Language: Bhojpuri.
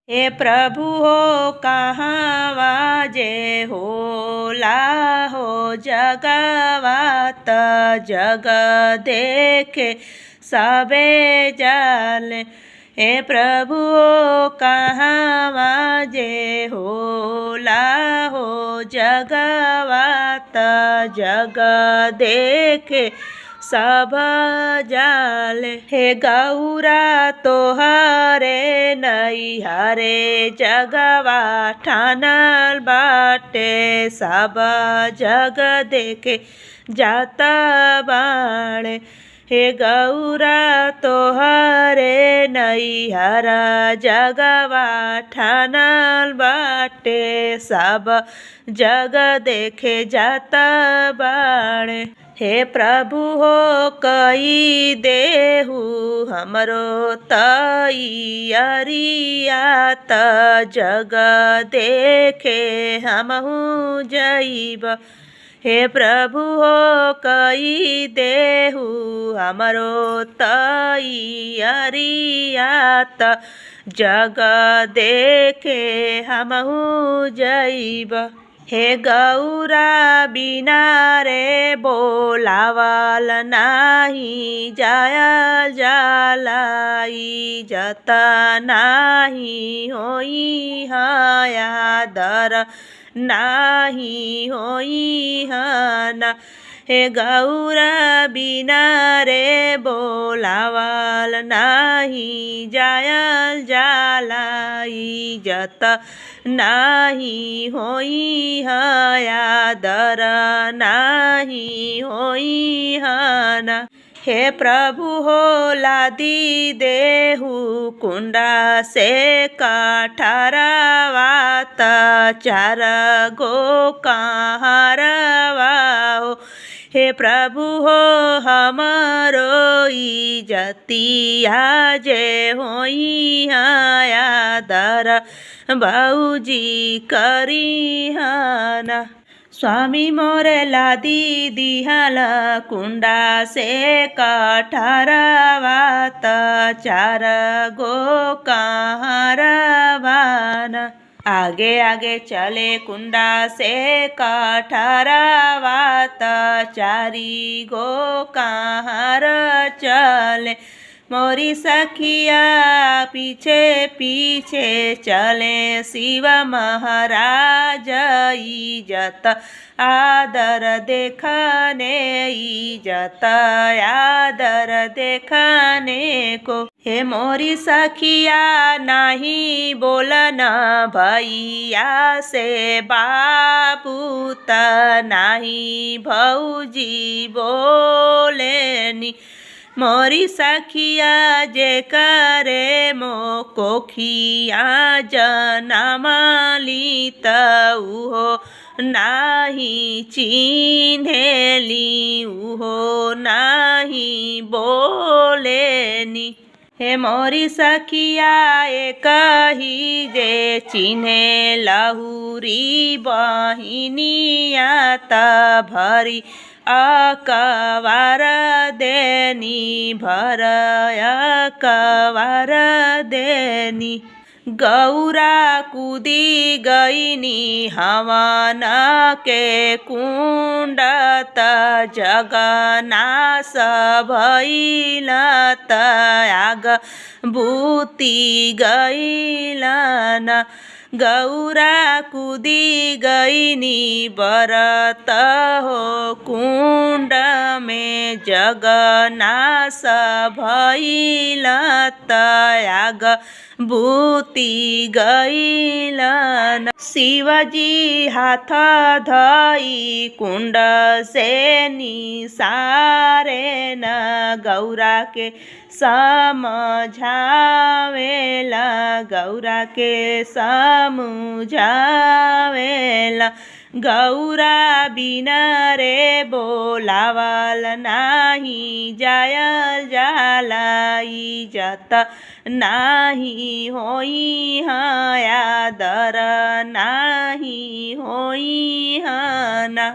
हे प्रभु हो कहाँ जे होला हो जगवात जग देखे सबे जाले। हे प्रभु हो कहाँ जे होला हो जगवात जग देखे सब जाले। हे गौरा तोहरे नैहरे जगवा ठानल बाटे सब जग देखे जाता बाणे। हे गौरा तोहरे नैहर जगवा ठानल बाटे सब जग देखे जाता बाणे। हे प्रभु हो कई देहु हमरो तैयारिया त जग देखे हमहु जइब। हे प्रभु हो कई देहु हमरो तैयारिया त जग देखे हमहु जइब। हे गौरा बिना रे बोलावल नाही जाया जालाई जत नाही होई हया दर नाही होई हना। हे गौरा बिना रे बोलावल नाही जायल जालाई जत नाही होई हया दर नाही होई हना। हे प्रभु हो लादी देहु कुंडा से काठरवात चार गो कहारवा हो। हे प्रभु हो हमरो इजतिया जे होई हया दर बाऊजी करी हना। स्वामी मोरे लादी दिहल कुंडा से काठरवात चार गो कहारवान। आगे आगे चले कुंडा से काठरवात चारी गो कहार चले। मोरी सखिया पीछे पीछे चले शिव महाराज इजत आदर देखने इजत आदर देखने को। हे मोरी सखिया नहीं बोलना भैया से बापू त नहीं भौजी बोलेनी। मोरी सखिया जे करे मो कोखिया जनमली त उहो नाही चिन्हेली उहो नाही बोलेनी। हे मोरी सखिया एक ही जे चिन्हे लहुरी बहिनिया त भरी अकवार देनी भर अकवार देनी। गौरा कूदी गईनी हवन के कुंड त जगनाश भइल त आग बूती गईलन। गौरा कूदी गईनी बरत हो कुंड में जगनाश भइल त आग बूती गईलन। शिवजी हाथ धई कुंड से निसारे न गौरा के समझावेला गौरा के समझावेला। गौरा बिना रे बोलावल नाही जायल जालाई जत नाही होई हया दर नाही होई हना।